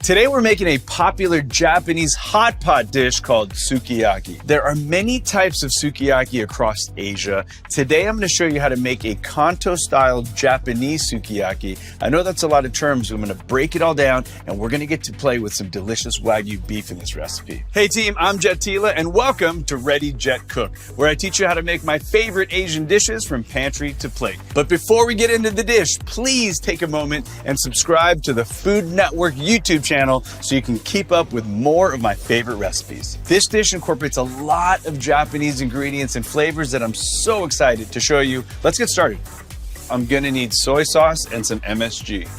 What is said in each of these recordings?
Today we're making a popular Japanese hot pot dish called sukiyaki. There are many types of sukiyaki across Asia. Today I'm going to show you how to make a Kanto-style Japanese sukiyaki. I know that's a lot of terms, so I'm going to break it all down and we're going to get to play with some delicious Wagyu beef in this recipe. Hey team, I'm Jet Tila and welcome to Ready Jet Cook, where I teach you how to make my favorite Asian dishes from pantry to plate. But before we get into the dish, please take a moment and subscribe to the Food Network YouTube channel so you can keep up with more of my favorite recipes. This dish incorporates a lot of Japanese ingredients and flavors that I'm so excited to show you. Let's get started. I'm gonna need soy sauce and some MSG.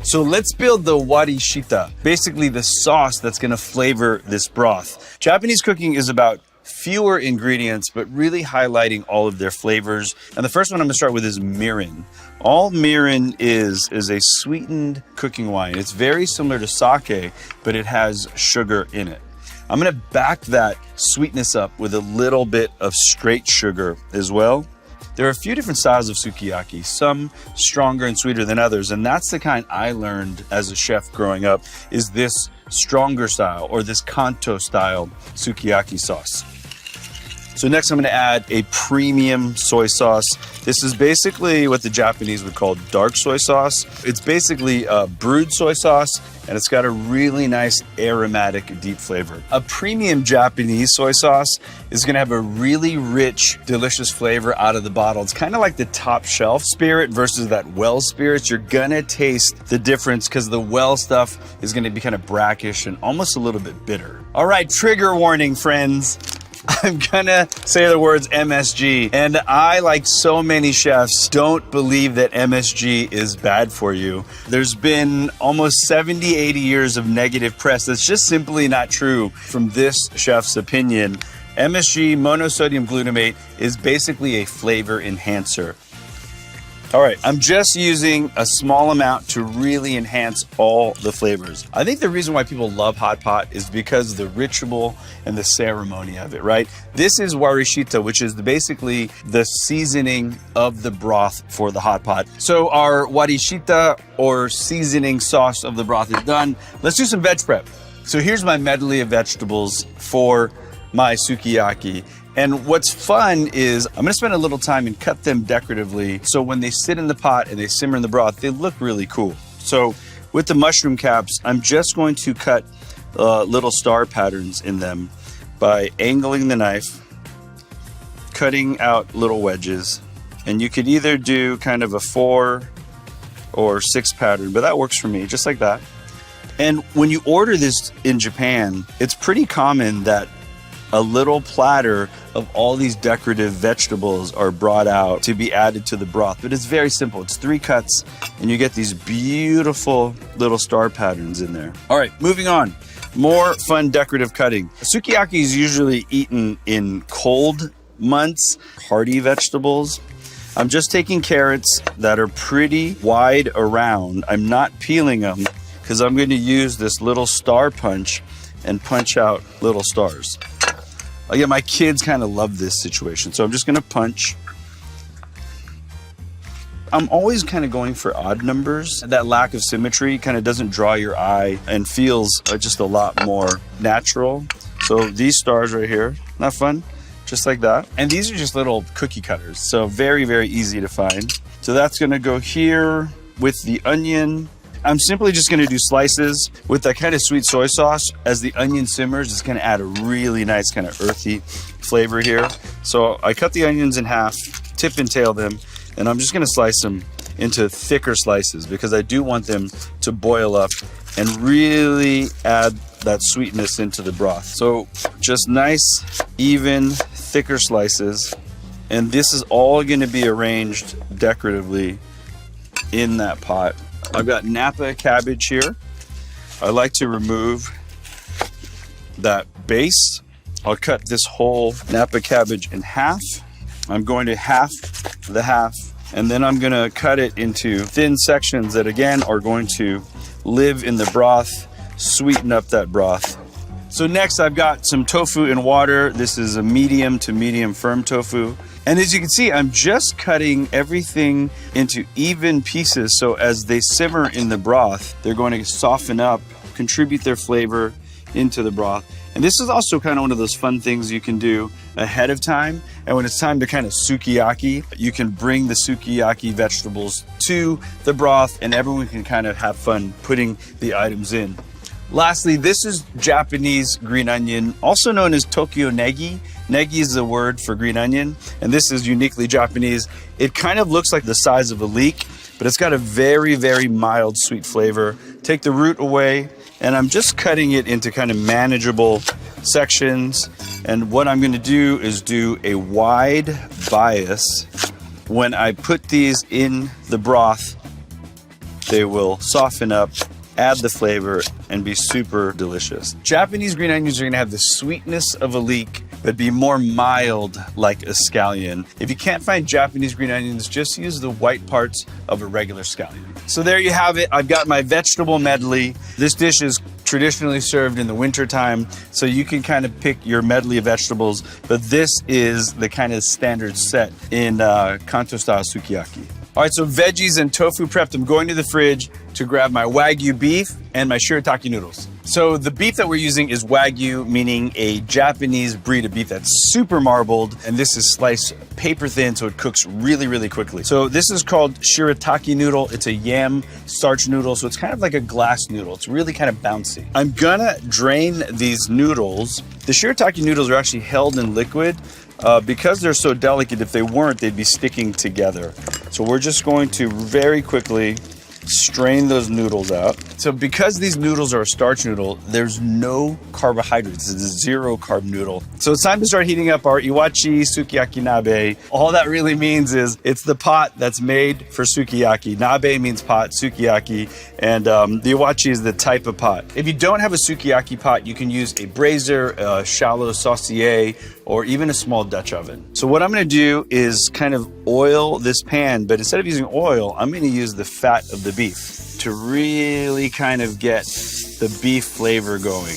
So let's build the Warishita, basically the sauce that's gonna flavor this broth. Japanese cooking is about fewer ingredients, but really highlighting all of their flavors. And the first one I'm gonna start with is mirin. All mirin is a sweetened cooking wine. It's very similar to sake, but it has sugar in it. I'm gonna back that sweetness up with a little bit of straight sugar as well. There are a few different styles of sukiyaki, some stronger and sweeter than others, and that's the kind I learned as a chef growing up, is this stronger style, or this Kanto-style sukiyaki sauce. So next I'm going to add a premium soy sauce. This is basically what the Japanese would call dark soy sauce. It's basically a brewed soy sauce, and it's got a really nice aromatic deep flavor. A premium Japanese soy sauce is going to have a really rich, delicious flavor out of the bottle. It's kind of like the top shelf spirit versus that well spirits. You're going to taste the difference because the well stuff is going to be kind of brackish and almost a little bit bitter. All right, trigger warning, friends. I'm gonna say the words MSG, and I, like so many chefs, don't believe that MSG is bad for you. There's been almost 70, 80 years of negative press that's just simply not true from this chef's opinion. MSG, monosodium glutamate, is basically a flavor enhancer. All right, I'm just using a small amount to really enhance all the flavors. I think the reason why people love hot pot is because of the ritual and the ceremony of it, right? This is Warishita, which is basically the seasoning of the broth for the hot pot. So our Warishita, or seasoning sauce of the broth, is done. Let's do some veg prep. So here's my medley of vegetables for my sukiyaki. And what's fun is I'm gonna spend a little time and cut them decoratively, so when they sit in the pot and they simmer in the broth, they look really cool. So with the mushroom caps, I'm just going to cut little star patterns in them by angling the knife, cutting out little wedges. And you could either do kind of a 4 or 6 pattern, but that works for me, just like that. And when you order this in Japan, it's pretty common that a little platter of all these decorative vegetables are brought out to be added to the broth. But it's very simple. It's 3 cuts and you get these beautiful little star patterns in there. All right, moving on. More fun decorative cutting. Sukiyaki is usually eaten in cold months. Hearty vegetables. I'm just taking carrots that are pretty wide around. I'm not peeling them because I'm going to use this little star punch and punch out little stars. Again, my kids kind of love this situation, so I'm just gonna punch. I'm always kind of going for odd numbers. That lack of symmetry kind of doesn't draw your eye and feels just a lot more natural. So these stars right here, not fun? Just like that. And these are just little cookie cutters, so very, very easy to find. So that's gonna go here with the onion. I'm simply just gonna do slices with that kind of sweet soy sauce. As the onion simmers, it's gonna add a really nice kind of earthy flavor here. So I cut the onions in half, tip and tail them, and I'm just gonna slice them into thicker slices because I do want them to boil up and really add that sweetness into the broth. So just nice, even, thicker slices. And this is all gonna be arranged decoratively in that pot. I've got Napa cabbage here. I like to remove that base. I'll cut this whole Napa cabbage in half. I'm going to half the half, and then I'm gonna cut it into thin sections that again are going to live in the broth, sweeten up that broth. So next I've got some tofu in water. This is a medium to medium firm tofu. And as you can see, I'm just cutting everything into even pieces, so as they simmer in the broth, they're going to soften up contribute their flavor into the broth. And this is also kind of one of those fun things you can do ahead of time. And when it's time to kind of sukiyaki, you can bring the sukiyaki vegetables to the broth and everyone can kind of have fun putting the items in. Lastly, this is Japanese green onion, also known as Tokyo negi. Negi is the word for green onion, and this is uniquely Japanese. It kind of looks like the size of a leek, but it's got a very, very mild sweet flavor. Take the root away, and I'm just cutting it into kind of manageable sections. And what I'm gonna do is do a wide bias. When I put these in the broth, they will soften up, add the flavor, and be super delicious. Japanese green onions are gonna have the sweetness of a leek, but be more mild like a scallion. If you can't find Japanese green onions, just use the white parts of a regular scallion. So there you have it. I've got my vegetable medley. This dish is traditionally served in the wintertime, so you can kind of pick your medley of vegetables, but this is the kind of standard set in Kanto-Style Sukiyaki. All right, so veggies and tofu prepped. I'm going to the fridge to grab my Wagyu beef and my shirataki noodles. So the beef that we're using is Wagyu, meaning a Japanese breed of beef that's super marbled, and this is sliced paper thin, so it cooks really, really quickly. So this is called shirataki noodle. It's a yam starch noodle, so it's kind of like a glass noodle. It's really kind of bouncy. I'm gonna drain these noodles. The shirataki noodles are actually held in liquid. Because they're so delicate, if they weren't, they'd be sticking together. So we're just going to very quickly strain those noodles out. So because these noodles are a starch noodle, there's no carbohydrates. It's a zero carb noodle. So it's time to start heating up our iwachi sukiyaki nabe. All that really means is it's the pot that's made for sukiyaki. Nabe means pot, sukiyaki, and the iwachi is the type of pot. If you don't have a sukiyaki pot, you can use a brazier, a shallow saucier, or even a small Dutch oven. So what I'm gonna do is kind of oil this pan, but instead of using oil, I'm gonna use the fat of the beef to really kind of get the beef flavor going.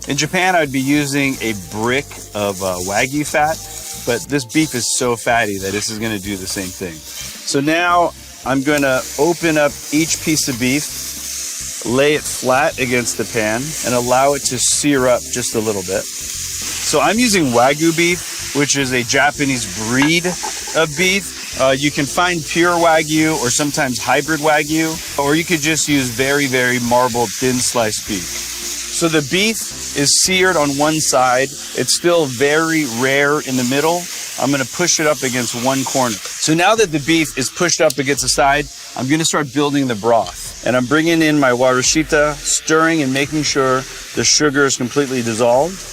In Japan, I'd be using a brick of Wagyu fat, but this beef is so fatty that this is gonna do the same thing. So now I'm gonna open up each piece of beef, lay it flat against the pan, and allow it to sear up just a little bit. So I'm using Wagyu beef, which is a Japanese breed of beef. You can find pure Wagyu or sometimes hybrid Wagyu, or you could just use very, very marbled thin sliced beef. So the beef is seared on one side. It's still very rare in the middle. I'm gonna push it up against one corner. So now that the beef is pushed up against the side, I'm gonna start building the broth. And I'm bringing in my Warishita, stirring and making sure the sugar is completely dissolved.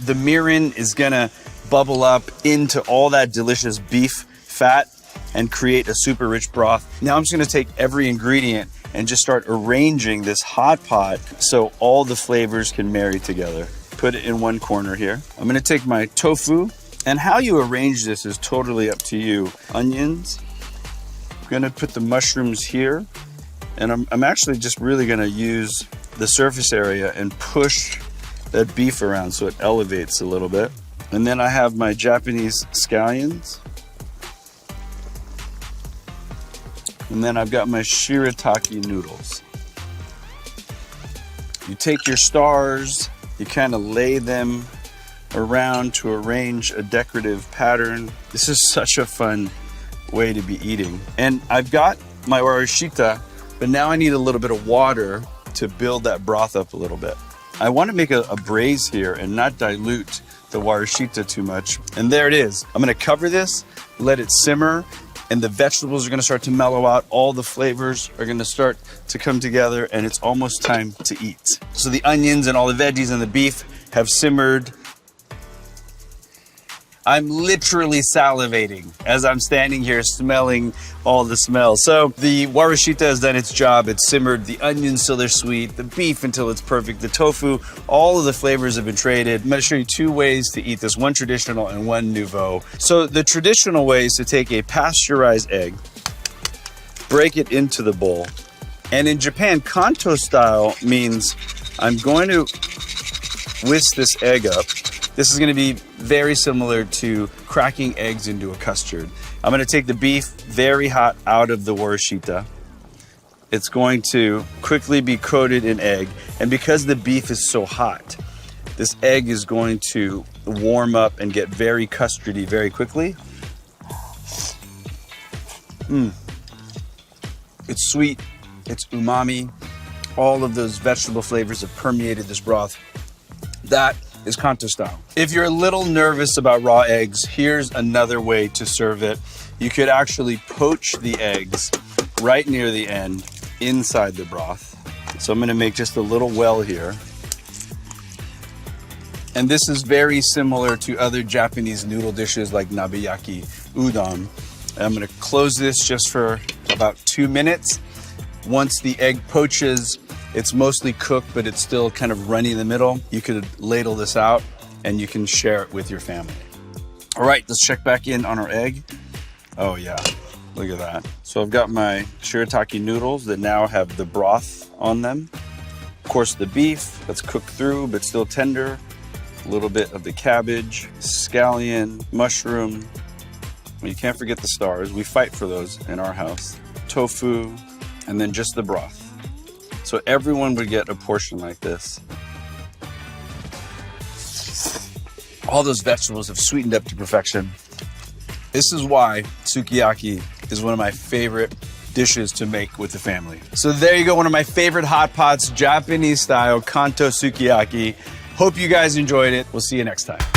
The mirin is gonna bubble up into all that delicious beef fat and create a super rich broth. Now I'm just gonna take every ingredient and just start arranging this hot pot so all the flavors can marry together. Put it in one corner here. I'm gonna take my tofu, and how you arrange this is totally up to you. Onions, I'm gonna put the mushrooms here, and I'm actually just really gonna use the surface area and push that beef around so it elevates a little bit. And then I have my Japanese scallions. And then I've got my shirataki noodles. You take your stars, you kind of lay them around to arrange a decorative pattern. This is such a fun way to be eating. And I've got my Warishita, but now I need a little bit of water to build that broth up a little bit. I want to make a braise here and not dilute the Warishita too much. And there it is. I'm going to cover this, let it simmer, and the vegetables are going to start to mellow out. All the flavors are going to start to come together, and it's almost time to eat. So the onions and all the veggies and the beef have simmered. I'm literally salivating as I'm standing here smelling all the smells. So the Warishita has done its job. It's simmered the onions till they're sweet, the beef until it's perfect, the tofu, all of the flavors have been traded. I'm gonna show you two ways to eat this, one traditional and one nouveau. So the traditional way is to take a pasteurized egg, break it into the bowl. And in Japan, Kanto style means I'm going to whisk this egg up. This is going to be very similar to cracking eggs into a custard. I'm gonna take the beef very hot out of the Warishita. It's going to quickly be coated in egg. And because the beef is so hot, this egg is going to warm up and get very custardy very quickly. It's sweet, it's umami. All of those vegetable flavors have permeated this broth. That is Kanto style. If you're a little nervous about raw eggs, here's another way to serve it. You could actually poach the eggs right near the end inside the broth. So I'm gonna make just a little well here. And this is very similar to other Japanese noodle dishes like nabeyaki, udon. And I'm gonna close this just for about 2 minutes. Once the egg poaches, it's mostly cooked, but it's still kind of runny in the middle. You could ladle this out and you can share it with your family. All right, let's check back in on our egg. Oh yeah, look at that. So I've got my shirataki noodles that now have the broth on them. Of course, the beef that's cooked through but still tender. A little bit of the cabbage, scallion, mushroom. You can't forget the stars. We fight for those in our house. Tofu, and then just the broth. So everyone would get a portion like this. All those vegetables have sweetened up to perfection. This is why sukiyaki is one of my favorite dishes to make with the family. So there you go, one of my favorite hot pots, Japanese style Kanto Sukiyaki. Hope you guys enjoyed it. We'll see you next time.